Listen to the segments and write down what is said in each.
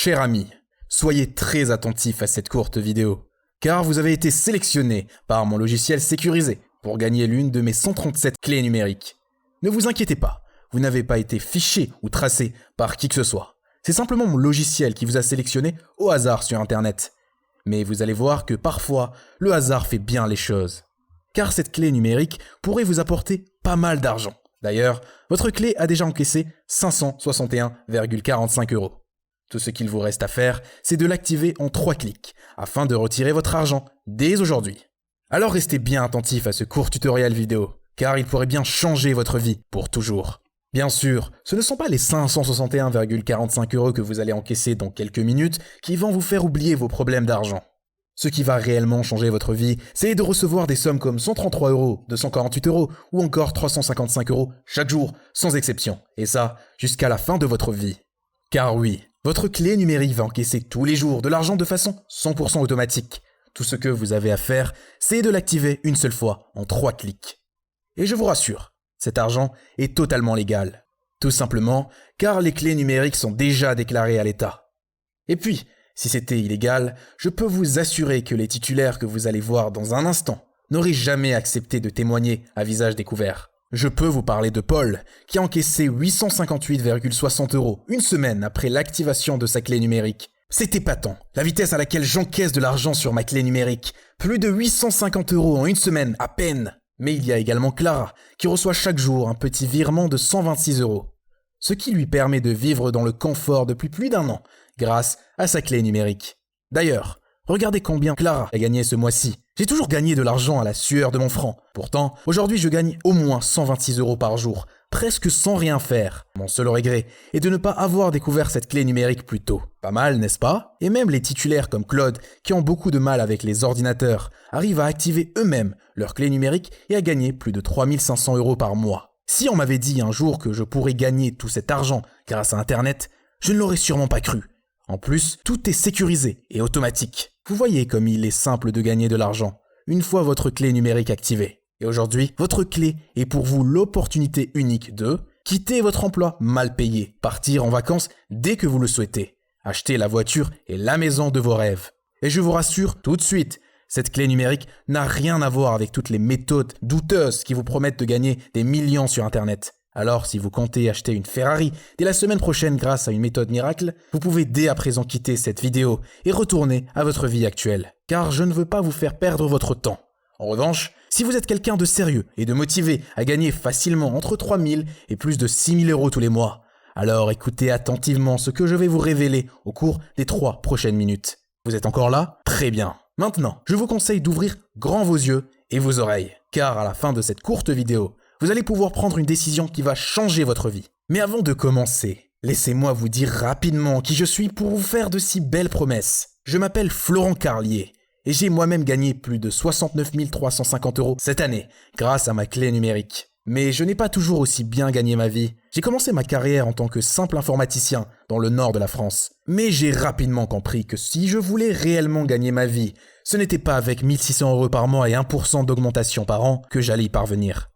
Cher ami, soyez très attentif à cette courte vidéo, car vous avez été sélectionné par mon logiciel sécurisé pour gagner l'une de mes 137 clés numériques. Ne vous inquiétez pas, vous n'avez pas été fiché ou tracé par qui que ce soit. C'est simplement mon logiciel qui vous a sélectionné au hasard sur Internet. Mais vous allez voir que parfois, le hasard fait bien les choses. Car cette clé numérique pourrait vous apporter pas mal d'argent. D'ailleurs, votre clé a déjà encaissé 561,45 €. Tout ce qu'il vous reste à faire, c'est de l'activer en 3 clics, afin de retirer votre argent dès aujourd'hui. Alors restez bien attentif à ce court tutoriel vidéo, car il pourrait bien changer votre vie pour toujours. Bien sûr, ce ne sont pas les 561,45 € que vous allez encaisser dans quelques minutes qui vont vous faire oublier vos problèmes d'argent. Ce qui va réellement changer votre vie, c'est de recevoir des sommes comme 133 €, 248 € ou encore 355 € chaque jour, sans exception. Et ça, jusqu'à la fin de votre vie. Car oui, votre clé numérique va encaisser tous les jours de l'argent de façon 100% automatique. Tout ce que vous avez à faire, c'est de l'activer une seule fois, en 3 clics. Et je vous rassure, cet argent est totalement légal. Tout simplement car les clés numériques sont déjà déclarées à l'État. Et puis, si c'était illégal, je peux vous assurer que les titulaires que vous allez voir dans un instant n'auraient jamais accepté de témoigner à visage découvert. Je peux vous parler de Paul, qui a encaissé 858,60 € une semaine après l'activation de sa clé numérique. C'est épatant, la vitesse à laquelle j'encaisse de l'argent sur ma clé numérique. Plus de 850 € en une semaine, à peine. Mais il y a également Clara, qui reçoit chaque jour un petit virement de 126 €. Ce qui lui permet de vivre dans le confort depuis plus d'1 an, grâce à sa clé numérique. D'ailleurs, regardez combien Clara a gagné ce mois-ci. J'ai toujours gagné de l'argent à la sueur de mon front. Pourtant, aujourd'hui je gagne au moins 126 € par jour, presque sans rien faire. Mon seul regret est de ne pas avoir découvert cette clé numérique plus tôt. Pas mal, n'est-ce pas? Et même les titulaires comme Claude, qui ont beaucoup de mal avec les ordinateurs, arrivent à activer eux-mêmes leur clé numérique et à gagner plus de 3500 € par mois. Si on m'avait dit un jour que je pourrais gagner tout cet argent grâce à Internet, je ne l'aurais sûrement pas cru. En plus, tout est sécurisé et automatique. Vous voyez comme il est simple de gagner de l'argent, une fois votre clé numérique activée. Et aujourd'hui, votre clé est pour vous l'opportunité unique de quitter votre emploi mal payé, partir en vacances dès que vous le souhaitez, acheter la voiture et la maison de vos rêves. Et je vous rassure tout de suite, cette clé numérique n'a rien à voir avec toutes les méthodes douteuses qui vous promettent de gagner des millions sur Internet. Alors, si vous comptez acheter une Ferrari dès la semaine prochaine grâce à une méthode miracle, vous pouvez dès à présent quitter cette vidéo et retourner à votre vie actuelle. Car je ne veux pas vous faire perdre votre temps. En revanche, si vous êtes quelqu'un de sérieux et de motivé à gagner facilement entre 3 000 et plus de 6 000 € tous les mois, alors écoutez attentivement ce que je vais vous révéler au cours des 3 prochaines minutes. Vous êtes encore là? Très bien. Maintenant, je vous conseille d'ouvrir grand vos yeux et vos oreilles. Car à la fin de cette courte vidéo, vous allez pouvoir prendre une décision qui va changer votre vie. Mais avant de commencer, laissez-moi vous dire rapidement qui je suis pour vous faire de si belles promesses. Je m'appelle Florent Carlier et j'ai moi-même gagné plus de 69 350 € cette année grâce à ma clé numérique. Mais je n'ai pas toujours aussi bien gagné ma vie. J'ai commencé ma carrière en tant que simple informaticien dans le nord de la France. Mais j'ai rapidement compris que si je voulais réellement gagner ma vie, ce n'était pas avec 1 600 € par mois et 1% d'augmentation par an que j'allais y parvenir.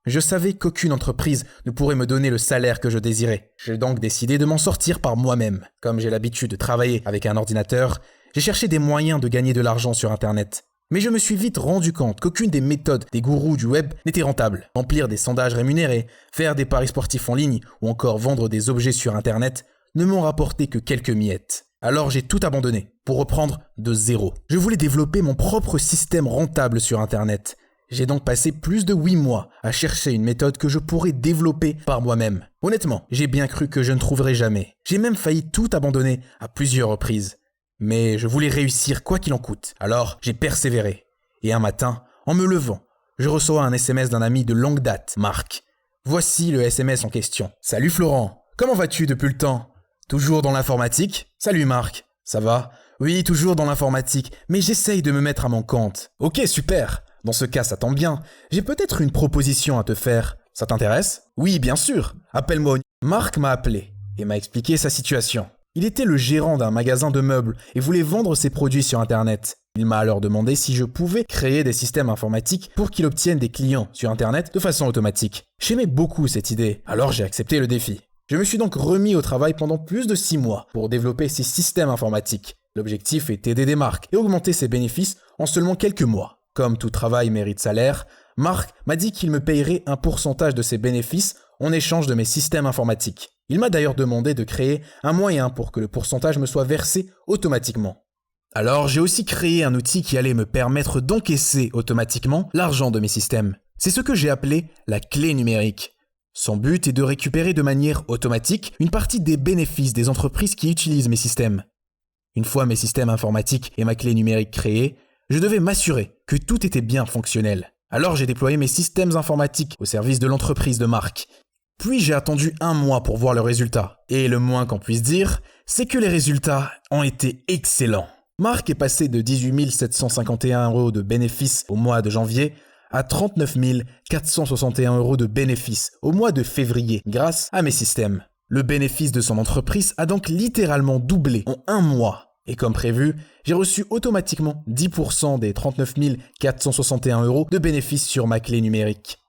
Je savais qu'aucune entreprise ne pourrait me donner le salaire que je désirais. J'ai donc décidé de m'en sortir par moi-même. Comme j'ai l'habitude de travailler avec un ordinateur, j'ai cherché des moyens de gagner de l'argent sur Internet. Mais je me suis vite rendu compte qu'aucune des méthodes des gourous du web n'était rentable. Remplir des sondages rémunérés, faire des paris sportifs en ligne ou encore vendre des objets sur Internet ne m'ont rapporté que quelques miettes. Alors j'ai tout abandonné pour reprendre de zéro. Je voulais développer mon propre système rentable sur Internet. J'ai donc passé plus de 8 mois à chercher une méthode que je pourrais développer par moi-même. Honnêtement, j'ai bien cru que je ne trouverais jamais. J'ai même failli tout abandonner à plusieurs reprises. Mais je voulais réussir quoi qu'il en coûte. Alors, j'ai persévéré. Et un matin, en me levant, je reçois un SMS d'un ami de longue date, Marc. Voici le SMS en question. « Salut Florent, comment vas-tu depuis le temps? Toujours dans l'informatique? Salut Marc, ça va? Oui, toujours dans l'informatique, mais j'essaye de me mettre à mon compte. Ok, super. Dans ce cas, ça tombe bien. J'ai peut-être une proposition à te faire. Ça t'intéresse? Oui, bien sûr. Appelle-moi. Marc m'a appelé et m'a expliqué sa situation. Il était le gérant d'un magasin de meubles et voulait vendre ses produits sur Internet. Il m'a alors demandé si je pouvais créer des systèmes informatiques pour qu'il obtienne des clients sur Internet de façon automatique. J'aimais beaucoup cette idée, alors j'ai accepté le défi. Je me suis donc remis au travail pendant plus de 6 mois pour développer ces systèmes informatiques. L'objectif est d'aider des marques et augmenter ses bénéfices en seulement quelques mois. Comme tout travail mérite salaire, Marc m'a dit qu'il me payerait un pourcentage de ses bénéfices en échange de mes systèmes informatiques. Il m'a d'ailleurs demandé de créer un moyen pour que le pourcentage me soit versé automatiquement. Alors j'ai aussi créé un outil qui allait me permettre d'encaisser automatiquement l'argent de mes systèmes. C'est ce que j'ai appelé la clé numérique. Son but est de récupérer de manière automatique une partie des bénéfices des entreprises qui utilisent mes systèmes. Une fois mes systèmes informatiques et ma clé numérique créés, je devais m'assurer que tout était bien fonctionnel. Alors j'ai déployé mes systèmes informatiques au service de l'entreprise de Marc. Puis j'ai attendu 1 mois pour voir le résultat. Et le moins qu'on puisse dire, c'est que les résultats ont été excellents. Marc est passé de 18 751 € de bénéfices au mois de janvier à 39 461 € de bénéfices au mois de février grâce à mes systèmes. Le bénéfice de son entreprise a donc littéralement doublé en 1 mois. Et comme prévu, j'ai reçu automatiquement 10% des 39 461 € de bénéfices sur ma clé numérique.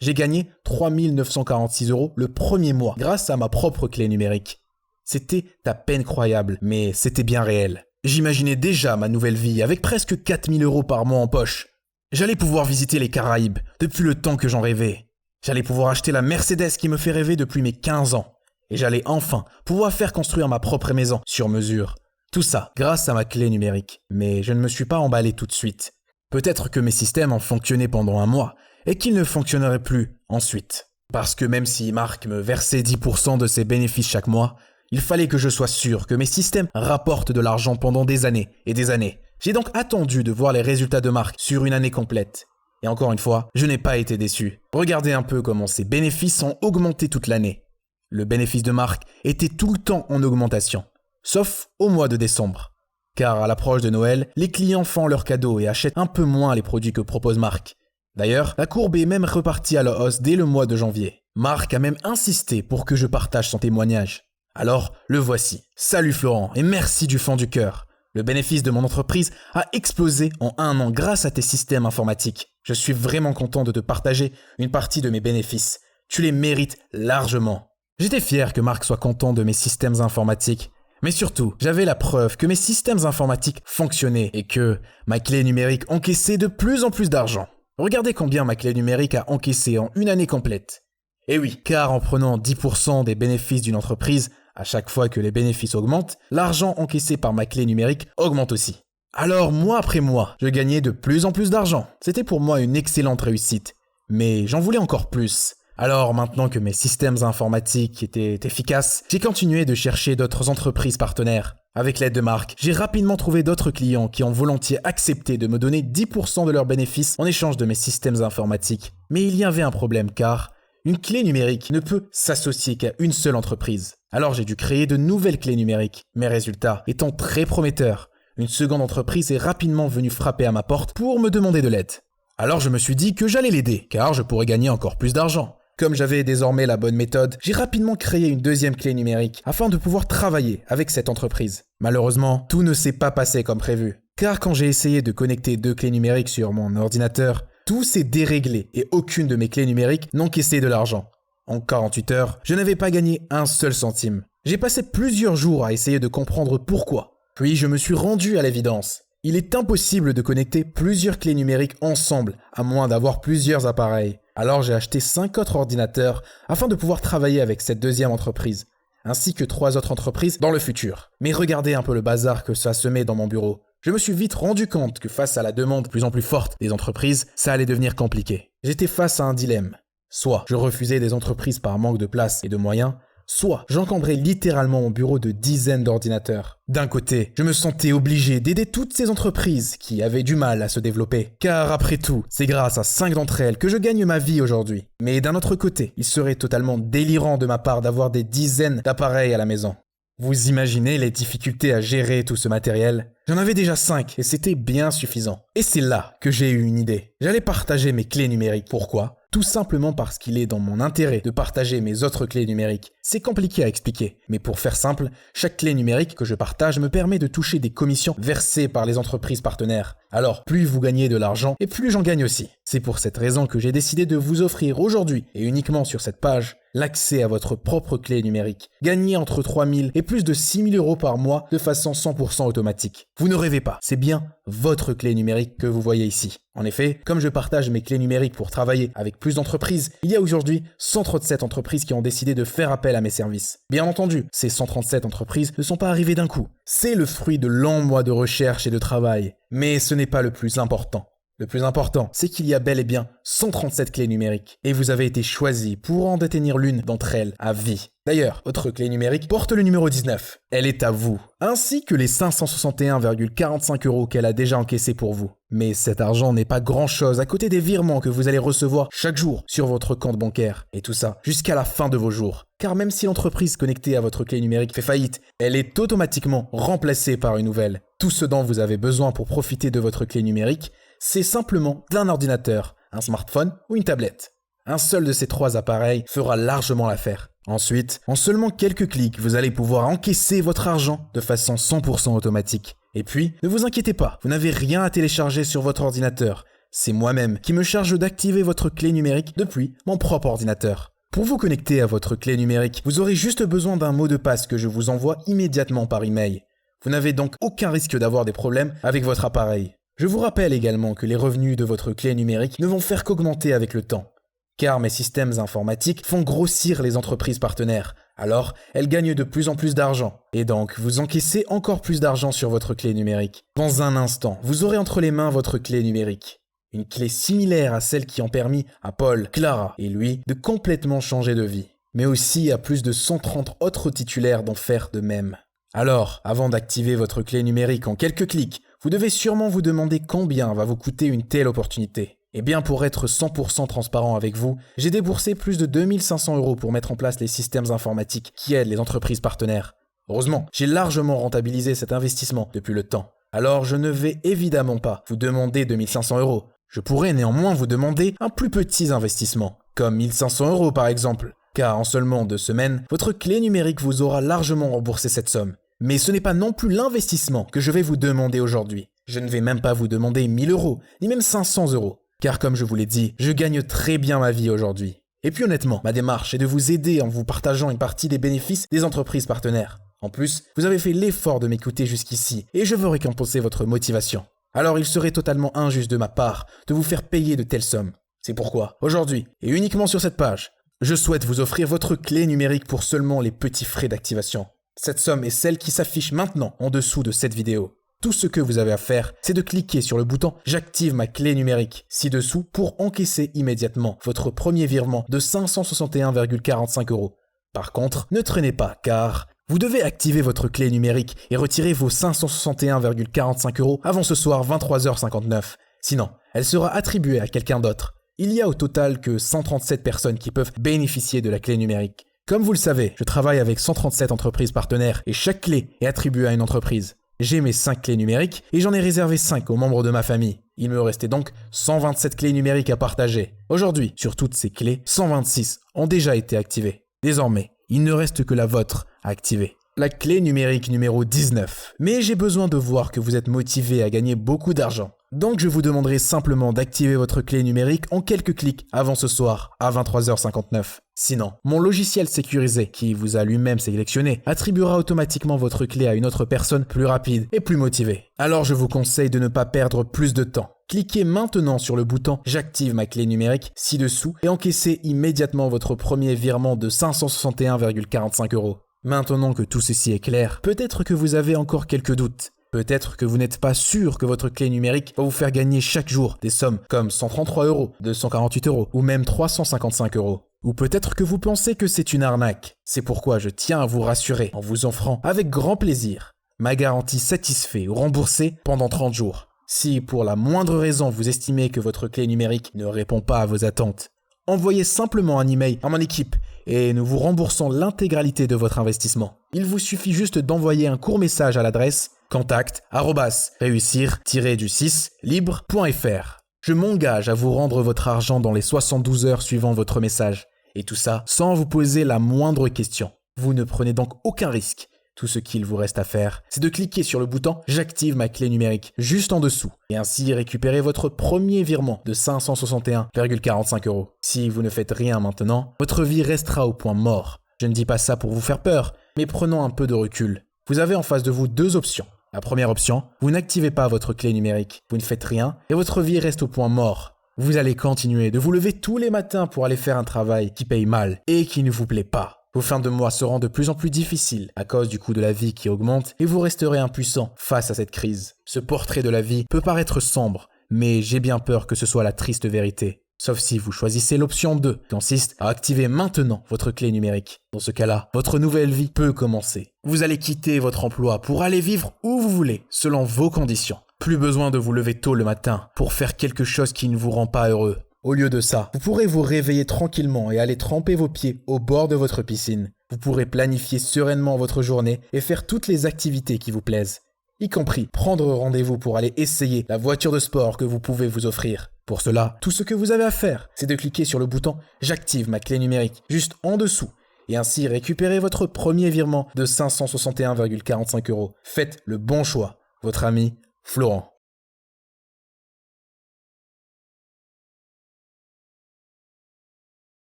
J'ai gagné 3 946 € le premier mois grâce à ma propre clé numérique. C'était à peine croyable, mais c'était bien réel. J'imaginais déjà ma nouvelle vie avec presque 4 000 € par mois en poche. J'allais pouvoir visiter les Caraïbes depuis le temps que j'en rêvais. J'allais pouvoir acheter la Mercedes qui me fait rêver depuis mes 15 ans. Et j'allais enfin pouvoir faire construire ma propre maison sur mesure. Tout ça grâce à ma clé numérique. Mais je ne me suis pas emballé tout de suite. Peut-être que mes systèmes ont fonctionné pendant 1 mois et qu'ils ne fonctionneraient plus ensuite. Parce que même si Marc me versait 10% de ses bénéfices chaque mois, il fallait que je sois sûr que mes systèmes rapportent de l'argent pendant des années et des années. J'ai donc attendu de voir les résultats de Marc sur une année complète. Et encore une fois, je n'ai pas été déçu. Regardez un peu comment ses bénéfices ont augmenté toute l'année. Le bénéfice de Marc était tout le temps en augmentation, sauf au mois de décembre. Car à l'approche de Noël, les clients font leurs cadeaux et achètent un peu moins les produits que propose Marc. D'ailleurs, la courbe est même repartie à la hausse dès le mois de janvier. Marc a même insisté pour que je partage son témoignage. Alors, le voici. Salut Florent et merci du fond du cœur. Le bénéfice de mon entreprise a explosé en 1 an grâce à tes systèmes informatiques. Je suis vraiment content de te partager une partie de mes bénéfices. Tu les mérites largement. J'étais fier que Marc soit content de mes systèmes informatiques. Mais surtout, j'avais la preuve que mes systèmes informatiques fonctionnaient et que ma clé numérique encaissait de plus en plus d'argent. Regardez combien ma clé numérique a encaissé en une année complète. Et oui, car en prenant 10% des bénéfices d'une entreprise, à chaque fois que les bénéfices augmentent, l'argent encaissé par ma clé numérique augmente aussi. Alors, mois après mois, je gagnais de plus en plus d'argent. C'était pour moi une excellente réussite. Mais j'en voulais encore plus. Alors, maintenant que mes systèmes informatiques étaient efficaces, j'ai continué de chercher d'autres entreprises partenaires. Avec l'aide de Marc, j'ai rapidement trouvé d'autres clients qui ont volontiers accepté de me donner 10% de leurs bénéfices en échange de mes systèmes informatiques. Mais il y avait un problème car une clé numérique ne peut s'associer qu'à une seule entreprise. Alors j'ai dû créer de nouvelles clés numériques. Mes résultats étant très prometteurs, une seconde entreprise est rapidement venue frapper à ma porte pour me demander de l'aide. Alors je me suis dit que j'allais l'aider, car je pourrais gagner encore plus d'argent. Comme j'avais désormais la bonne méthode, j'ai rapidement créé une deuxième clé numérique afin de pouvoir travailler avec cette entreprise. Malheureusement, tout ne s'est pas passé comme prévu. Car quand j'ai essayé de connecter 2 clés numériques sur mon ordinateur, tout s'est déréglé et aucune de mes clés numériques n'encaissait de l'argent. En 48 heures, je n'avais pas gagné un seul centime. J'ai passé plusieurs jours à essayer de comprendre pourquoi. Puis je me suis rendu à l'évidence. Il est impossible de connecter plusieurs clés numériques ensemble, à moins d'avoir plusieurs appareils. Alors j'ai acheté 5 autres ordinateurs afin de pouvoir travailler avec cette deuxième entreprise, ainsi que 3 autres entreprises dans le futur. Mais regardez un peu le bazar que ça semait dans mon bureau. Je me suis vite rendu compte que face à la demande de plus en plus forte des entreprises, ça allait devenir compliqué. J'étais face à un dilemme. Soit je refusais des entreprises par manque de place et de moyens, soit j'encombrais littéralement mon bureau de dizaines d'ordinateurs. D'un côté, je me sentais obligé d'aider toutes ces entreprises qui avaient du mal à se développer. Car après tout, c'est grâce à 5 d'entre elles que je gagne ma vie aujourd'hui. Mais d'un autre côté, il serait totalement délirant de ma part d'avoir des dizaines d'appareils à la maison. Vous imaginez les difficultés à gérer tout ce matériel? J'en avais déjà 5 et c'était bien suffisant. Et c'est là que j'ai eu une idée. J'allais partager mes clés numériques. Pourquoi? Tout simplement parce qu'il est dans mon intérêt de partager mes autres clés numériques. C'est compliqué à expliquer, mais pour faire simple, chaque clé numérique que je partage me permet de toucher des commissions versées par les entreprises partenaires. Alors, plus vous gagnez de l'argent, et plus j'en gagne aussi. C'est pour cette raison que j'ai décidé de vous offrir aujourd'hui, et uniquement sur cette page, l'accès à votre propre clé numérique. Gagnez entre 3 000 et plus de 6 000 euros par mois de façon 100% automatique. Vous ne rêvez pas, c'est bien votre clé numérique que vous voyez ici. En effet, comme je partage mes clés numériques pour travailler avec plus d'entreprises, il y a aujourd'hui 137 entreprises qui ont décidé de faire appel à mes services. Bien entendu, ces 137 entreprises ne sont pas arrivées d'un coup. C'est le fruit de longs mois de recherche et de travail. Mais ce n'est pas le plus important. Le plus important, c'est qu'il y a bel et bien 137 clés numériques. Et vous avez été choisi pour en détenir l'une d'entre elles à vie. D'ailleurs, votre clé numérique porte le numéro 19. Elle est à vous. Ainsi que les 561,45 € qu'elle a déjà encaissés pour vous. Mais cet argent n'est pas grand-chose à côté des virements que vous allez recevoir chaque jour sur votre compte bancaire. Et tout ça jusqu'à la fin de vos jours. Car même si l'entreprise connectée à votre clé numérique fait faillite, elle est automatiquement remplacée par une nouvelle. Tout ce dont vous avez besoin pour profiter de votre clé numérique, c'est simplement d'un ordinateur, un smartphone ou une tablette. Un seul de ces 3 appareils fera largement l'affaire. Ensuite, en seulement quelques clics, vous allez pouvoir encaisser votre argent de façon 100% automatique. Et puis, ne vous inquiétez pas, vous n'avez rien à télécharger sur votre ordinateur. C'est moi-même qui me charge d'activer votre clé numérique depuis mon propre ordinateur. Pour vous connecter à votre clé numérique, vous aurez juste besoin d'un mot de passe que je vous envoie immédiatement par email. Vous n'avez donc aucun risque d'avoir des problèmes avec votre appareil. Je vous rappelle également que les revenus de votre clé numérique ne vont faire qu'augmenter avec le temps. Car mes systèmes informatiques font grossir les entreprises partenaires, alors elles gagnent de plus en plus d'argent. Et donc, vous encaissez encore plus d'argent sur votre clé numérique. Dans un instant, vous aurez entre les mains votre clé numérique. Une clé similaire à celle qui ont permis à Paul, Clara et lui de complètement changer de vie. Mais aussi à plus de 130 autres titulaires d'en faire de même. Alors, avant d'activer votre clé numérique en quelques clics, vous devez sûrement vous demander combien va vous coûter une telle opportunité. Eh bien, pour être 100% transparent avec vous, j'ai déboursé plus de 2500 € pour mettre en place les systèmes informatiques qui aident les entreprises partenaires. Heureusement, j'ai largement rentabilisé cet investissement depuis le temps. Alors, je ne vais évidemment pas vous demander 2500 €. Je pourrais néanmoins vous demander un plus petit investissement, comme 1500 € par exemple, car en seulement 2 semaines, votre clé numérique vous aura largement remboursé cette somme. Mais ce n'est pas non plus l'investissement que je vais vous demander aujourd'hui. Je ne vais même pas vous demander 1000 €, ni même 500 €. Car comme je vous l'ai dit, je gagne très bien ma vie aujourd'hui. Et puis honnêtement, ma démarche est de vous aider en vous partageant une partie des bénéfices des entreprises partenaires. En plus, vous avez fait l'effort de m'écouter jusqu'ici et je veux récompenser votre motivation. Alors il serait totalement injuste de ma part de vous faire payer de telles sommes. C'est pourquoi, aujourd'hui, et uniquement sur cette page, je souhaite vous offrir votre clé numérique pour seulement les petits frais d'activation. Cette somme est celle qui s'affiche maintenant en dessous de cette vidéo. Tout ce que vous avez à faire, c'est de cliquer sur le bouton « J'active ma clé numérique » ci-dessous pour encaisser immédiatement votre premier virement de 561,45 €. Par contre, ne traînez pas car vous devez activer votre clé numérique et retirer vos 561,45 € avant ce soir 23h59. Sinon, elle sera attribuée à quelqu'un d'autre. Il y a au total que 137 personnes qui peuvent bénéficier de la clé numérique. Comme vous le savez, je travaille avec 137 entreprises partenaires et chaque clé est attribuée à une entreprise. J'ai mes 5 clés numériques et j'en ai réservé 5 aux membres de ma famille. Il me restait donc 127 clés numériques à partager. Aujourd'hui, sur toutes ces clés, 126 ont déjà été activées. Désormais, il ne reste que la vôtre à activer. La clé numérique numéro 19. Mais j'ai besoin de voir que vous êtes motivé à gagner beaucoup d'argent. Donc je vous demanderai simplement d'activer votre clé numérique en quelques clics avant ce soir à 23h59. Sinon, mon logiciel sécurisé, qui vous a lui-même sélectionné, attribuera automatiquement votre clé à une autre personne plus rapide et plus motivée. Alors je vous conseille de ne pas perdre plus de temps. Cliquez maintenant sur le bouton « J'active ma clé numérique » ci-dessous et encaissez immédiatement votre premier virement de 561,45 €. Maintenant que tout ceci est clair, peut-être que vous avez encore quelques doutes. Peut-être que vous n'êtes pas sûr que votre clé numérique va vous faire gagner chaque jour des sommes comme 133 €, 248 € ou même 355 €. Ou peut-être que vous pensez que c'est une arnaque. C'est pourquoi je tiens à vous rassurer en vous offrant avec grand plaisir ma garantie satisfait ou remboursée pendant 30 jours. Si pour la moindre raison vous estimez que votre clé numérique ne répond pas à vos attentes, envoyez simplement un email à mon équipe et nous vous remboursons l'intégralité de votre investissement. Il vous suffit juste d'envoyer un court message à l'adresse contact@réussir-du6libre.fr. Je m'engage à vous rendre votre argent dans les 72 heures suivant votre message. Et tout ça sans vous poser la moindre question. Vous ne prenez donc aucun risque. Tout ce qu'il vous reste à faire, c'est de cliquer sur le bouton « J'active ma clé numérique » juste en dessous et ainsi récupérer votre premier virement de 561,45 €. Si vous ne faites rien maintenant, votre vie restera au point mort. Je ne dis pas ça pour vous faire peur, mais prenons un peu de recul. Vous avez en face de vous deux options. La première option, vous n'activez pas votre clé numérique, vous ne faites rien et votre vie reste au point mort. Vous allez continuer de vous lever tous les matins pour aller faire un travail qui paye mal et qui ne vous plaît pas. Vos fins de mois seront de plus en plus difficiles à cause du coût de la vie qui augmente et vous resterez impuissant face à cette crise. Ce portrait de la vie peut paraître sombre, mais j'ai bien peur que ce soit la triste vérité. Sauf si vous choisissez l'option 2, qui consiste à activer maintenant votre clé numérique. Dans ce cas-là, votre nouvelle vie peut commencer. Vous allez quitter votre emploi pour aller vivre où vous voulez, selon vos conditions. Plus besoin de vous lever tôt le matin pour faire quelque chose qui ne vous rend pas heureux. Au lieu de ça, vous pourrez vous réveiller tranquillement et aller tremper vos pieds au bord de votre piscine. Vous pourrez planifier sereinement votre journée et faire toutes les activités qui vous plaisent, y compris prendre rendez-vous pour aller essayer la voiture de sport que vous pouvez vous offrir. Pour cela, tout ce que vous avez à faire, c'est de cliquer sur le bouton « J'active ma clé numérique » juste en dessous et ainsi récupérer votre premier virement de 561,45 €. Faites le bon choix. Votre ami Florent.